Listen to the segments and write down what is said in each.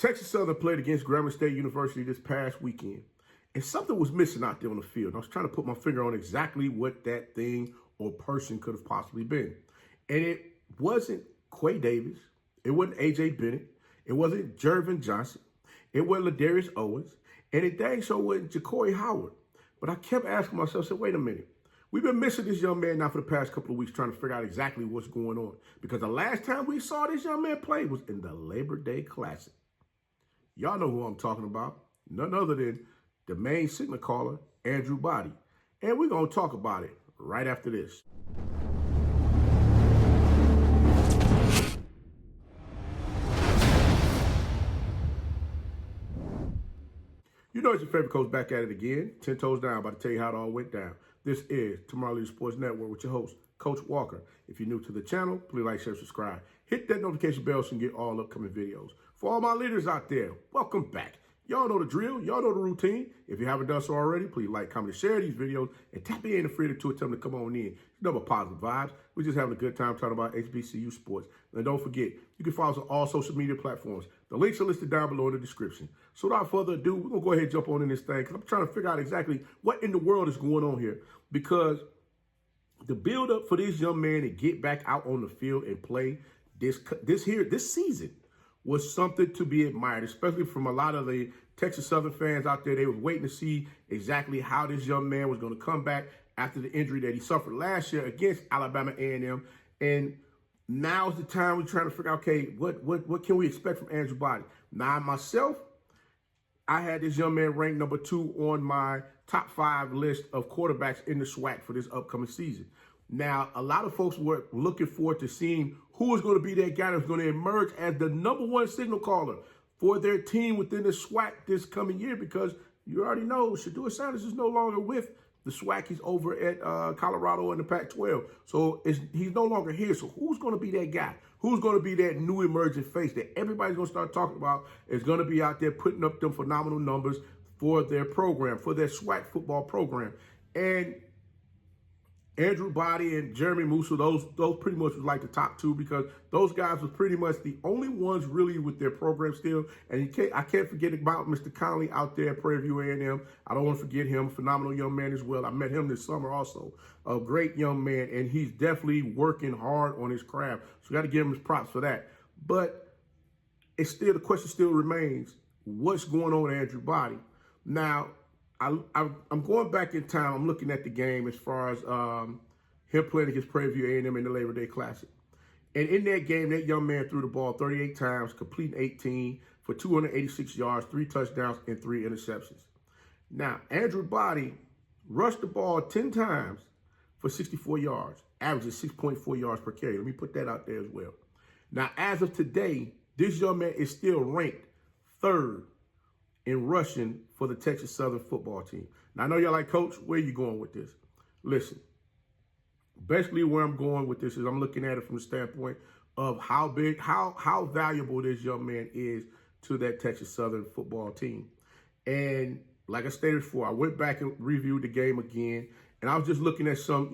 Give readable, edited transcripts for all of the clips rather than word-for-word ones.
Texas Southern played against Grambling State University this past weekend, and something was missing out there on the field. And I was trying to put my finger on exactly what that thing or person could have possibly been. And it wasn't Quay Davis. It wasn't A.J. Bennett. It wasn't Jervin Johnson. It wasn't Ladarius Owens. And it dang sure wasn't Jacory Howard. But I kept asking myself, I said, wait a minute. We've been missing this young man now for the past couple of weeks trying to figure out exactly what's going on. Because the last time we saw this young man play was in the Labor Day Classic. Y'all know who I'm talking about. None other than the main signal caller, Andrew Body. And we're going to talk about it right after this. You know it's your favorite coach back at it again. 10 toes down, about to tell you how it all went down. This is Tomorrow Leader Sports Network with your host, Coach Walker. If you're new to the channel, please like, share, subscribe. Hit that notification bell so you can get all upcoming videos. For all my leaders out there, welcome back. Y'all know the drill. Y'all know the routine. If you haven't done so already, please like, comment, share these videos, and tap in and free to tell them to come on in. You know about positive vibes. We're just having a good time talking about HBCU sports. And don't forget, you can follow us on all social media platforms. The links are listed down below in the description. So without further ado, we're going to go ahead and jump on in this thing because I'm trying to figure out exactly what in the world is going on here. Because the build up for this young man to get back out on the field and play this season was something to be admired, especially from a lot of the Texas Southern fans out there. They were waiting to see exactly how this young man was going to come back after the injury that he suffered last year against Alabama A&M. And now's the time we're trying to figure out, okay, what can we expect from Andrew Body? Now, myself, I had this young man ranked number 2 on my top 5 list of quarterbacks in the SWAC for this upcoming season. Now, a lot of folks were looking forward to seeing who was going to be that guy that was going to emerge as the number 1 signal caller for their team within the SWAC this coming year, because you already know Shedeur Sanders is no longer with the SWAC. He's over at Colorado in the Pac-12. So he's no longer here. So who's going to be that guy? Who's going to be that new emerging face that everybody's going to start talking about is going to be out there putting up them phenomenal numbers for their program, for their SWAC football program? And Andrew Body and Jeremy Musso, those pretty much was like the top 2, because those guys were pretty much the only ones really with their program still. And I can't forget about Mr. Conley out there at Prairie View A&M. I don't want to forget him, phenomenal young man as well. I met him this summer also, a great young man, and he's definitely working hard on his craft. So we got to give him his props for that. But it's still, the question still remains, what's going on with Andrew Body? Now, I'm going back in time. I'm looking at the game as far as him playing against Prairie View A&M in the Labor Day Classic. And in that game, that young man threw the ball 38 times, completing 18 for 286 yards, 3 touchdowns, and 3 interceptions. Now, Andrew Body rushed the ball 10 times for 64 yards, averaging 6.4 yards per carry. Let me put that out there as well. Now, as of today, this young man is still ranked 3rd in rushing for the Texas Southern football team. Now, I know y'all like, Coach, where you going with this? Listen, basically where I'm going with this is I'm looking at it from the standpoint of how big, how valuable this young man is to that Texas Southern football team. And like I stated before, I went back and reviewed the game again, and I was just looking at some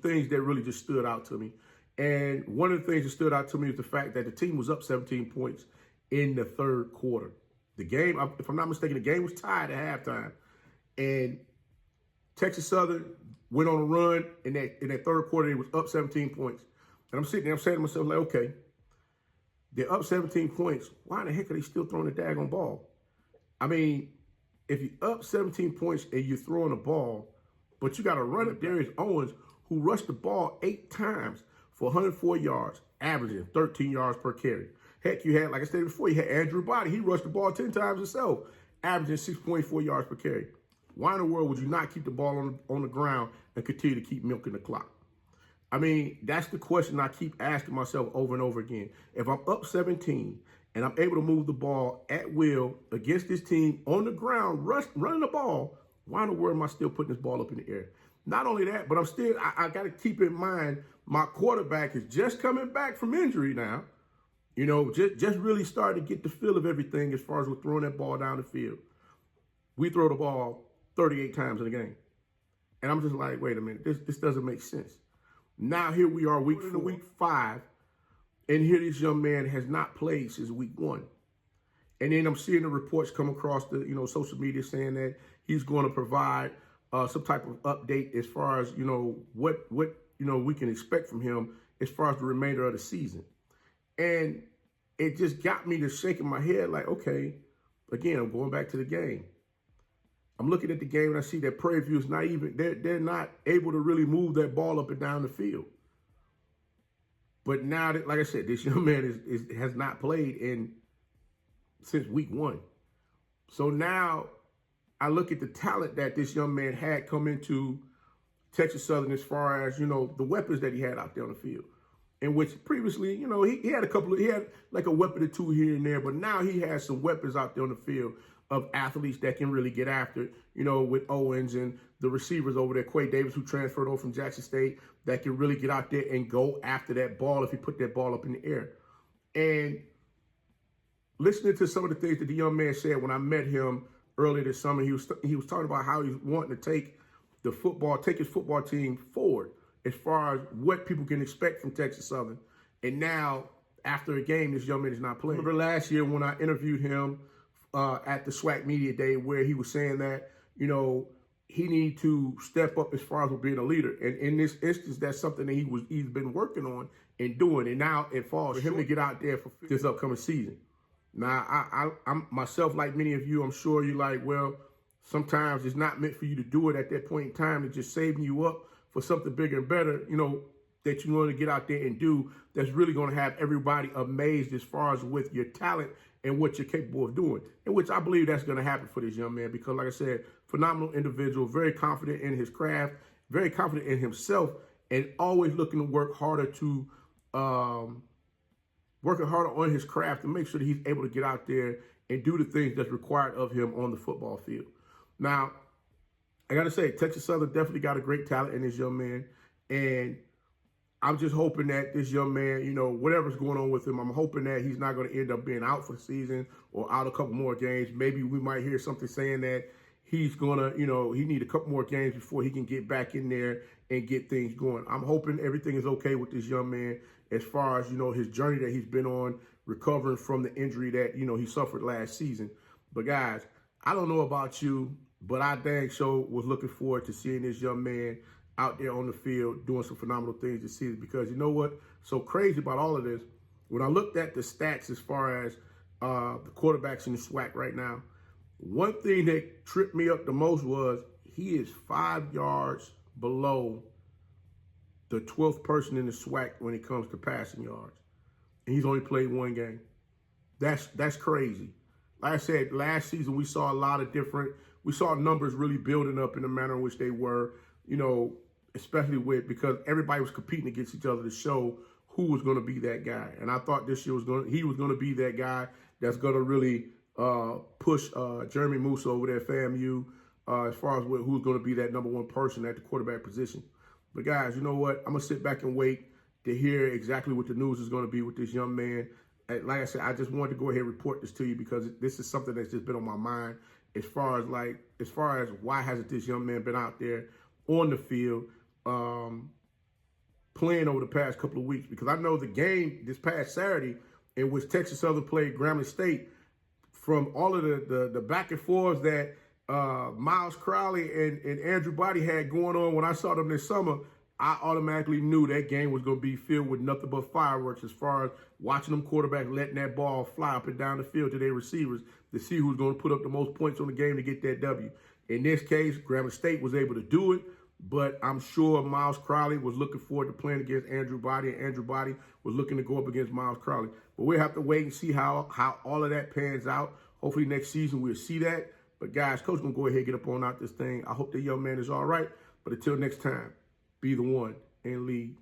things that really just stood out to me. And one of the things that stood out to me is the fact that the team was up 17 points in the 3rd quarter. The game, if I'm not mistaken, the game was tied at halftime, and Texas Southern went on a run in that 3rd quarter. It was up 17 points, and I'm sitting there, I'm saying to myself, like, okay, they're up 17 points. Why in the heck are they still throwing the daggone ball? I mean, if you're up 17 points and you're throwing the ball, but you got a runner, Ladarius Owens, who rushed the ball 8 times for 104 yards, averaging 13 yards per carry. Heck, you had, like I stated before, you had Andrew Body. He rushed the ball 10 times himself, averaging 6.4 yards per carry. Why in the world would you not keep the ball on the ground and continue to keep milking the clock? I mean, that's the question I keep asking myself over and over again. If I'm up 17 and I'm able to move the ball at will against this team on the ground, running the ball, why in the world am I still putting this ball up in the air? Not only that, but I got to keep in mind my quarterback is just coming back from injury now. Just really starting to get the feel of everything as far as we're throwing that ball down the field. We throw the ball 38 times in a game. And I'm just like, wait a minute, this doesn't make sense. Now here we are, week 5, and here this young man has not played since week 1. And then I'm seeing the reports come across the, social media saying that he's going to provide some type of update as far as, what we can expect from him as far as the remainder of the season. And it just got me to shaking my head like, okay, again, I'm going back to the game. I'm looking at the game and I see that Prairie View is not even, they're not able to really move that ball up and down the field. But now that, like I said, this young man has not played since week 1. So now I look at the talent that this young man had come into Texas Southern as far as, the weapons that he had out there on the field. In which previously, he had he had like a weapon or two here and there, but now he has some weapons out there on the field of athletes that can really get after it, with Owens and the receivers over there, Quay Davis, who transferred over from Jackson State, that can really get out there and go after that ball if he put that ball up in the air. And listening to some of the things that the young man said when I met him earlier this summer, he was talking about how he's wanting to take his football team forward as far as what people can expect from Texas Southern. And now, after a game, this young man is not playing. Remember last year when I interviewed him at the SWAC Media Day, where he was saying that, he needed to step up as far as being a leader. And in this instance, that's something that he's been working on and doing. And now it falls for him to get out there for this upcoming season. Now, I'm myself, like many of you, I'm sure you're like, well, sometimes it's not meant for you to do it at that point in time. It's just saving you up for something bigger and better, that you want to get out there and do that's really going to have everybody amazed as far as with your talent and what you're capable of doing, in which I believe that's going to happen for this young man because, like I said, phenomenal individual, very confident in his craft, very confident in himself, and always looking to working harder on his craft to make sure that he's able to get out there and do the things that's required of him on the football field. Now, I got to say, Texas Southern definitely got a great talent in this young man, and I'm just hoping that this young man, whatever's going on with him, I'm hoping that he's not going to end up being out for the season or out a couple more games. Maybe we might hear something saying that he's going to, he need a couple more games before he can get back in there and get things going. I'm hoping everything is okay with this young man as far as, his journey that he's been on, recovering from the injury that, he suffered last season. But guys, I don't know about you, but I dang sure was looking forward to seeing this young man out there on the field doing some phenomenal things this season. Because you know what? So crazy about all of this, when I looked at the stats as far as the quarterbacks in the SWAC right now, one thing that tripped me up the most was he is 5 yards below the 12th person in the SWAC when it comes to passing yards. And he's only played one game. That's crazy. Like I said, last season we saw we saw numbers really building up in the manner in which they were, especially because everybody was competing against each other to show who was going to be that guy. And I thought this year he was going to be that guy that's going to really push Jeremy Moose over there at FAMU as far as who's going to be that number one person at the quarterback position. But guys, you know what? I'm going to sit back and wait to hear exactly what the news is going to be with this young man. And like I said, I just wanted to go ahead and report this to you because this is something that's just been on my mind as far as why hasn't this young man been out there on the field playing over the past couple of weeks? Because I know the game this past Saturday in which Texas Southern played Grambling State, from all of the back and forths that Miles Crowley and Andrew Body had going on when I saw them this summer, I automatically knew that game was going to be filled with nothing but fireworks as far as watching them quarterbacks letting that ball fly up and down the field to their receivers to see who's going to put up the most points on the game to get that W. In this case, Grambling State was able to do it, but I'm sure Miles Crowley was looking forward to playing against Andrew Body, and Andrew Body was looking to go up against Miles Crowley. But we'll have to wait and see how all of that pans out. Hopefully next season we'll see that. But guys, Coach going to go ahead and get up on out this thing. I hope the young man is all right. But until next time, be the one and lead